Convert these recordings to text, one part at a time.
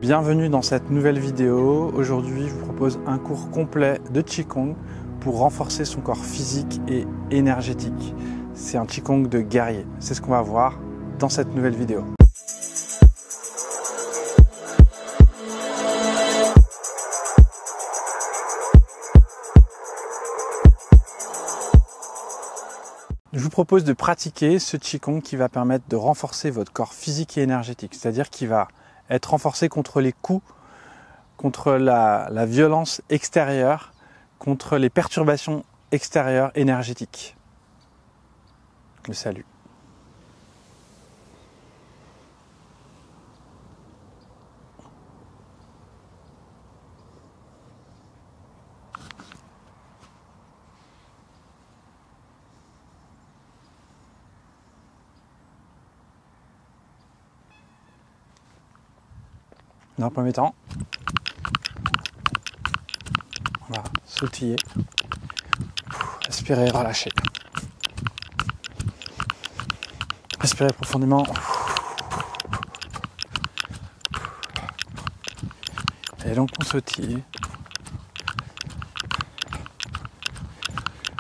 Bienvenue dans cette nouvelle vidéo. Aujourd'hui, je vous propose un cours complet de Qigong pour renforcer son corps physique et énergétique. C'est un Qigong de guerrier. C'est ce qu'on va voir dans cette nouvelle vidéo. Je vous propose de pratiquer ce Qigong qui va permettre de renforcer votre corps physique et énergétique, c'est-à-dire qu'il va être renforcé contre les coups, contre la violence extérieure, contre les perturbations extérieures énergétiques. Le salut. Dans un premier temps, on va sautiller, respirer, relâcher. Respirez profondément. Et donc on sautille.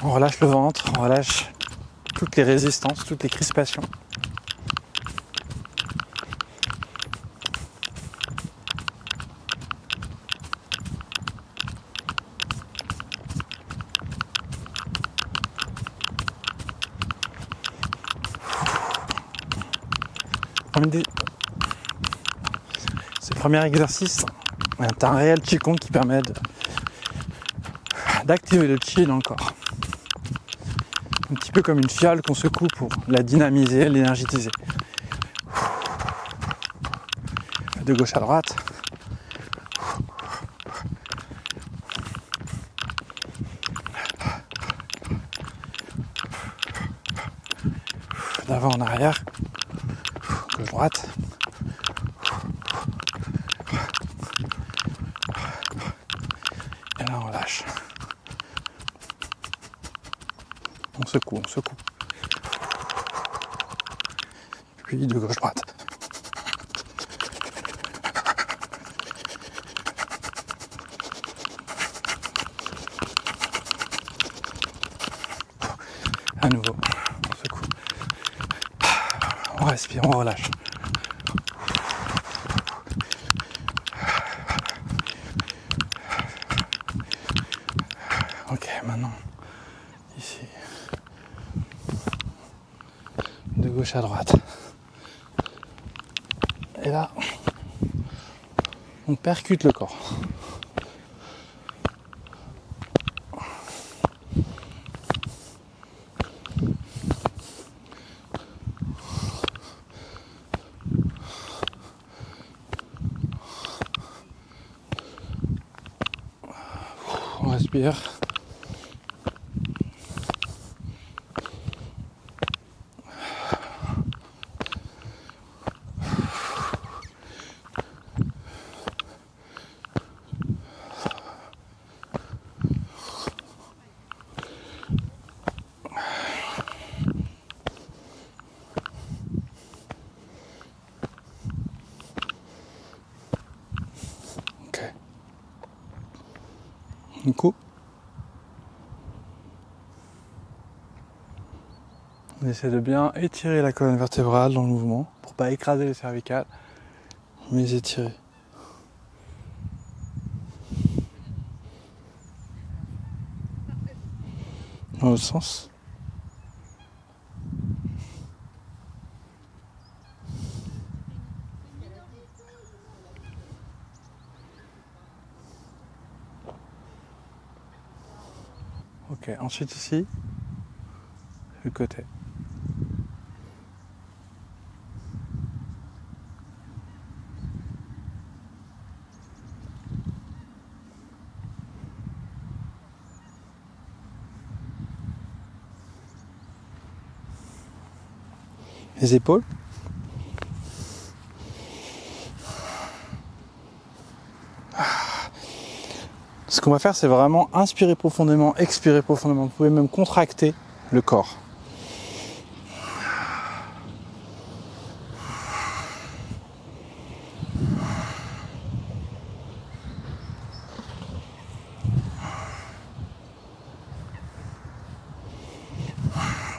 On relâche le ventre, on relâche toutes les résistances, toutes les crispations. Ce premier exercice est un réel Qigong qui permet d'activer le Qi dans le corps. Un petit peu comme une fiole qu'on secoue pour la dynamiser, l'énergétiser. De gauche à droite. D'avant en arrière. Gauche droite. Et là on relâche. On secoue, on secoue. Puis de gauche droite. À nouveau, on secoue. On respire, on relâche. Ok, maintenant, ici, de gauche à droite. Et là, on percute le corps. On respire. Du coup, on essaie de bien étirer la colonne vertébrale dans le mouvement pour pas écraser les cervicales, mais les étirer. Dans l'autre sens. Ok, ensuite ici, le côté. Les épaules. Ce qu'on va faire, c'est vraiment inspirer profondément, expirer profondément. Vous pouvez même contracter le corps.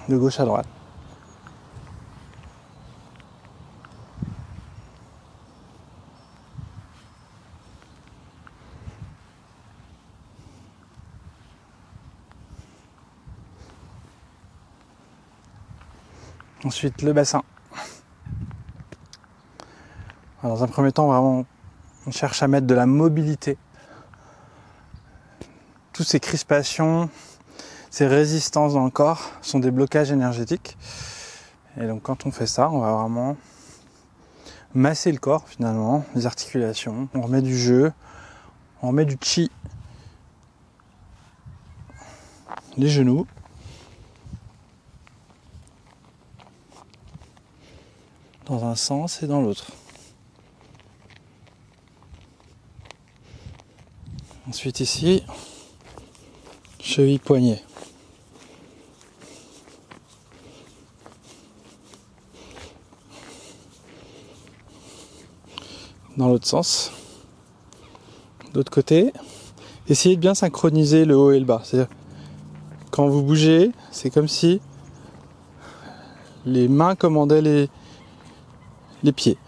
de gauche à droite. Ensuite, le bassin. Alors, dans un premier temps, vraiment, on cherche à mettre de la mobilité. Toutes ces crispations, ces résistances dans le corps sont des blocages énergétiques. Et donc, quand on fait ça, on va vraiment masser le corps, finalement, les articulations. On remet du jeu, on remet du chi. Les genoux. Dans un sens et dans l'autre. Ensuite ici, cheville poignet. Dans l'autre sens. D'autre côté, essayez de bien synchroniser le haut et le bas. C'est-à-dire, quand vous bougez, c'est comme si les mains commandaient les pieds.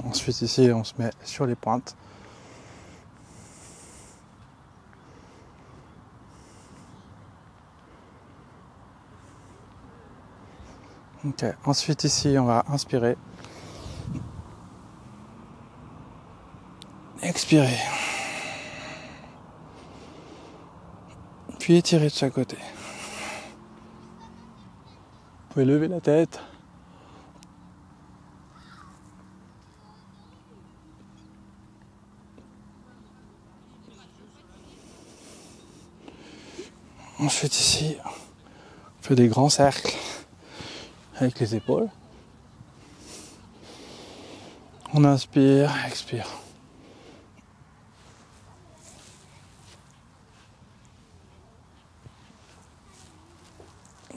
Ensuite ici on se met sur les pointes. Ok. Ensuite ici on va inspirer. Expirer. Puis étirer de chaque côté. Vous pouvez lever la tête. Ensuite ici, on fait des grands cercles avec les épaules. On inspire, expire.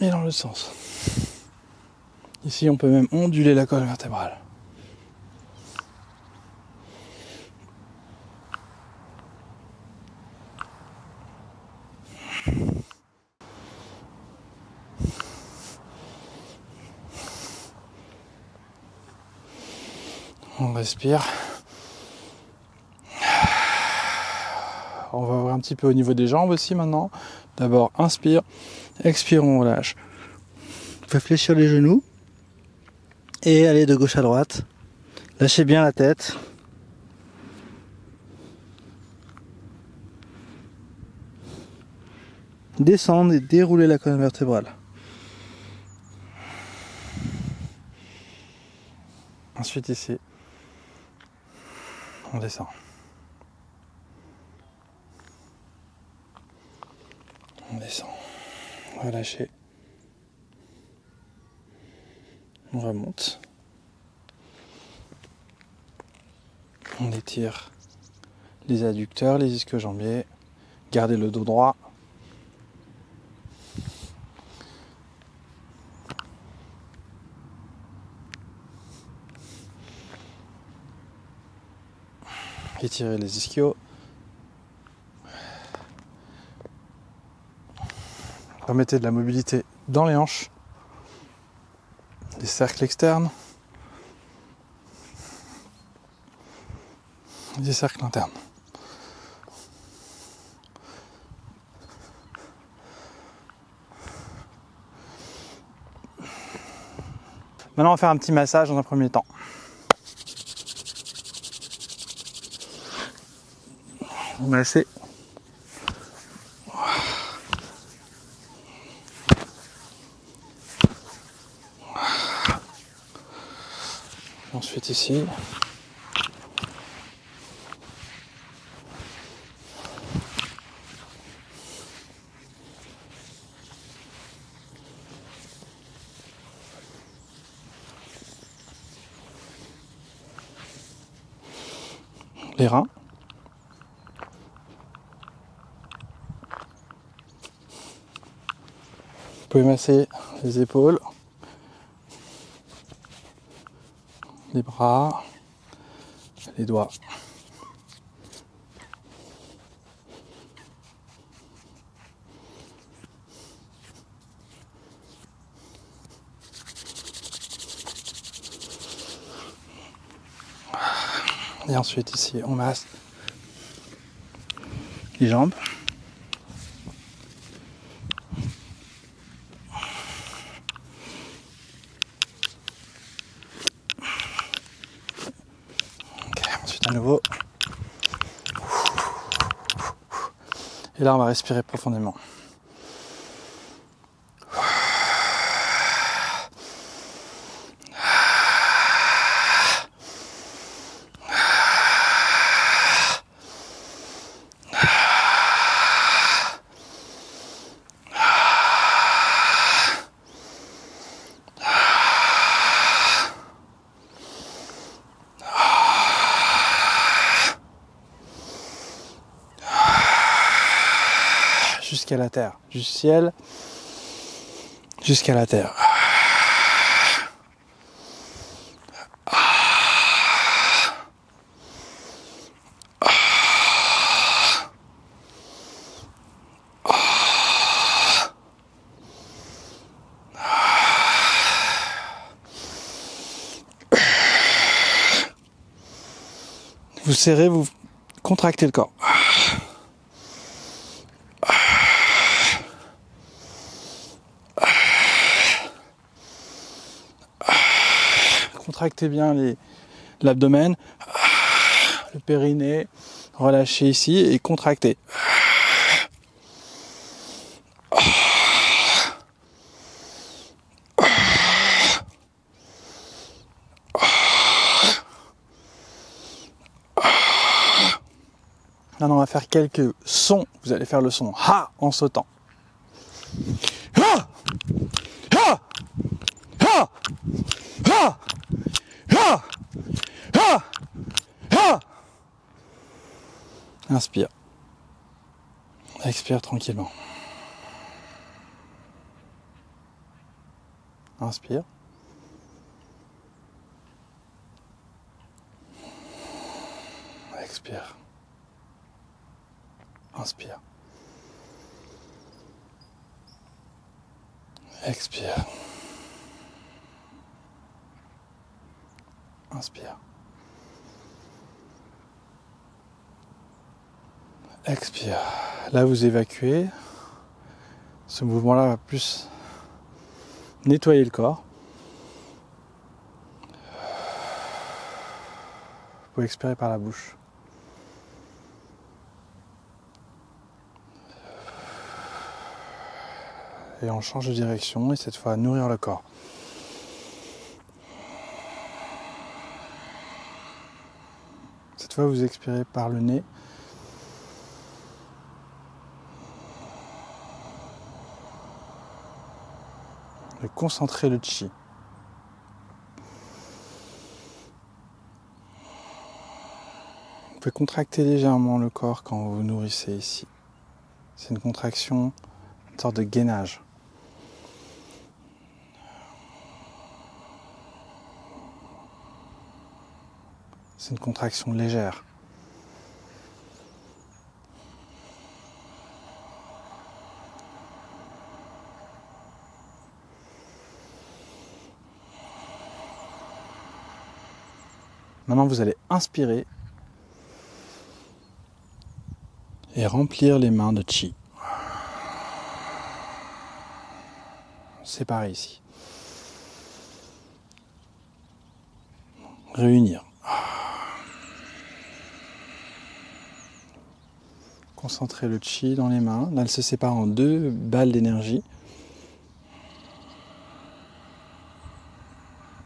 Et dans l'autre sens. Ici, on peut même onduler la colonne vertébrale. On respire. On va voir un petit peu au niveau des jambes aussi maintenant. D'abord, inspire, expire, on relâche. On peut fléchir les genoux et aller de gauche à droite. Lâchez bien la tête. Descendre et dérouler la colonne vertébrale. Ensuite ici, on descend. On descend. Relâchez. On remonte. On étire les adducteurs, les ischio-jambiers. Gardez le dos droit. Étirez les ischios. Remettez de la mobilité dans les hanches. Des cercles externes. Des cercles internes. Maintenant, on va faire un petit massage dans un premier temps. Vous massez. Ensuite ici. Les reins. Vous pouvez masser les épaules, les bras, les doigts. Et ensuite ici, on masse les jambes. Okay, ensuite à nouveau. Et là, on va respirer profondément. Jusqu'à la terre, du ciel jusqu'à la terre. Vous serrez, vous contractez le corps. Contractez bien l'abdomen, le périnée, relâchez ici et contractez. Maintenant, on va faire quelques sons. Vous allez faire le son ha en sautant. Ha! Ha! Ha! Ha! Ha! Ha! Ha! Inspire. Expire tranquillement. Inspire. Expire. Inspire. Expire. Inspire. Expire. Là, vous évacuez. Ce mouvement-là va plus nettoyer le corps. Vous pouvez expirer par la bouche. Et on change de direction et cette fois nourrir le corps. Cette fois, vous expirez par le nez. Et concentrez le chi. Vous pouvez contracter légèrement le corps quand vous vous nourrissez ici. C'est une contraction, une sorte de gainage. C'est une contraction légère. Maintenant, vous allez inspirer et remplir les mains de chi. C'est pareil ici. Réunir. Concentrez le chi dans les mains. Là, elle se sépare en deux balles d'énergie.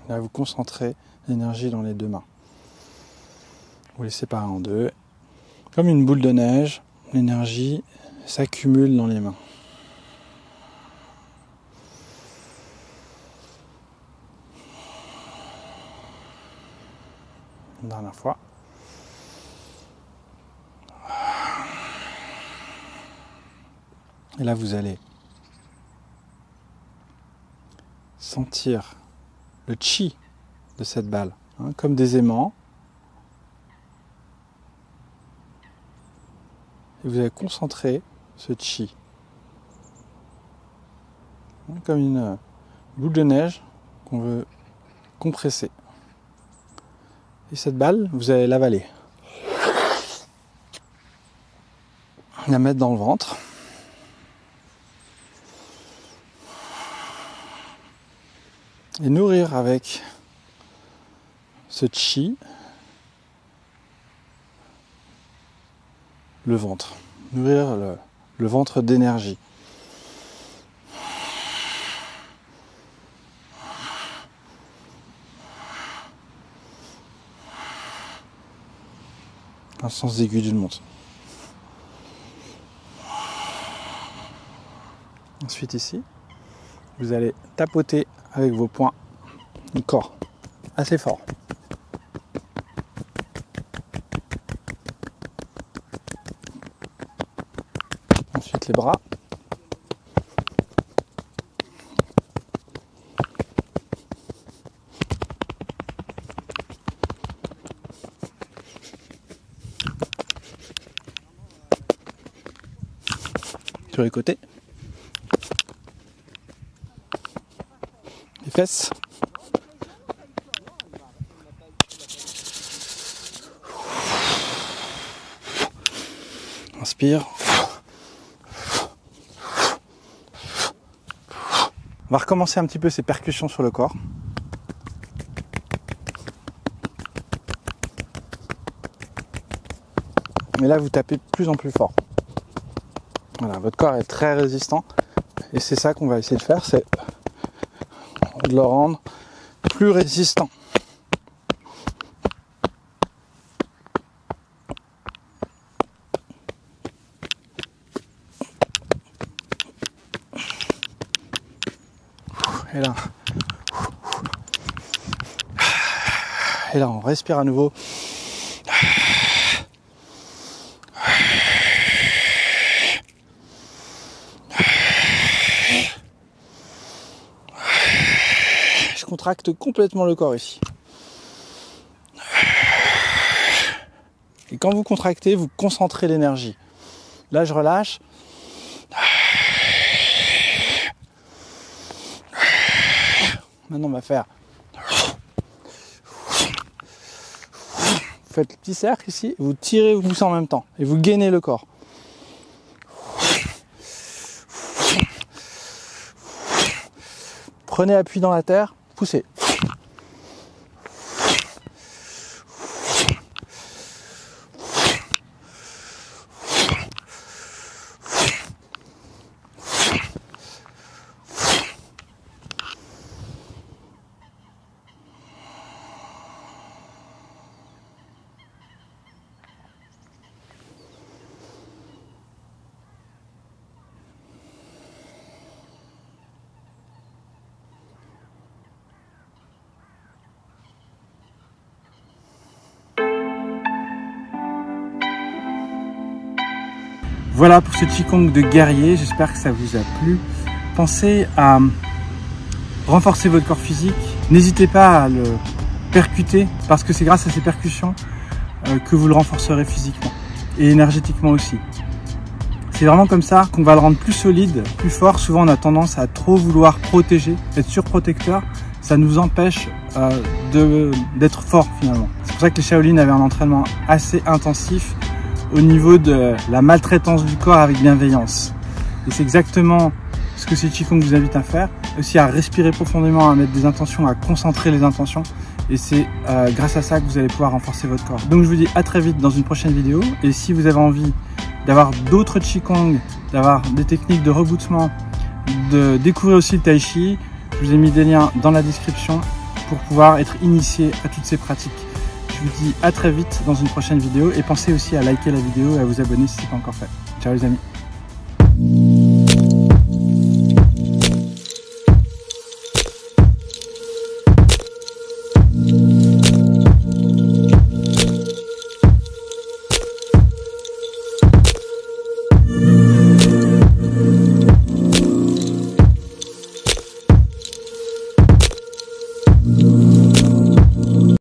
Là, vous concentrez l'énergie dans les deux mains. Vous les séparez en deux. Comme une boule de neige, l'énergie s'accumule dans les mains. Une dernière fois. Et là, vous allez sentir le chi de cette balle, hein, comme des aimants. Et vous allez concentrer ce chi, hein, comme une boule de neige qu'on veut compresser. Et cette balle, vous allez l'avaler. la mettre dans le ventre. Et nourrir avec ce chi le ventre. Nourrir le ventre d'énergie. Dans le sens aigu d'une montre. Ensuite ici, vous allez tapoter avec vos poings le corps assez fort. Ensuite les bras. Sur les côtés. Les fesses. Inspire. On va recommencer un petit peu ces percussions sur le corps. Mais là, vous tapez de plus en plus fort. Voilà, votre corps est très résistant. Et c'est ça qu'on va essayer de faire, c'est de le rendre plus résistant. Et là, on respire à nouveau. Je contracte complètement le corps ici. Et quand vous contractez, vous concentrez l'énergie. Là, je relâche. Maintenant, on va faire. Vous faites le petit cercle ici, vous tirez et vous poussez en même temps. Et vous gainez le corps. Prenez appui dans la terre, poussez. Voilà pour ce Qigong de guerrier, j'espère que ça vous a plu. Pensez à renforcer votre corps physique. N'hésitez pas à le percuter parce que c'est grâce à ces percussions que vous le renforcerez physiquement et énergétiquement aussi. C'est vraiment comme ça qu'on va le rendre plus solide, plus fort. Souvent on a tendance à trop vouloir protéger, être surprotecteur. Ça nous empêche d'être fort finalement. C'est pour ça que les Shaolin avaient un entraînement assez intensif au niveau de la maltraitance du corps avec bienveillance. Et c'est exactement ce que ces Qigong vous invitent à faire, aussi à respirer profondément, à mettre des intentions, à concentrer les intentions. Et c'est grâce à ça que vous allez pouvoir renforcer votre corps. Donc je vous dis à très vite dans une prochaine vidéo. Et si vous avez envie d'avoir d'autres Qigong, d'avoir des techniques de rebootement, de découvrir aussi le Tai Chi, je vous ai mis des liens dans la description pour pouvoir être initié à toutes ces pratiques. Je vous dis à très vite dans une prochaine vidéo et pensez aussi à liker la vidéo et à vous abonner si ce n'est pas encore fait. Ciao les amis.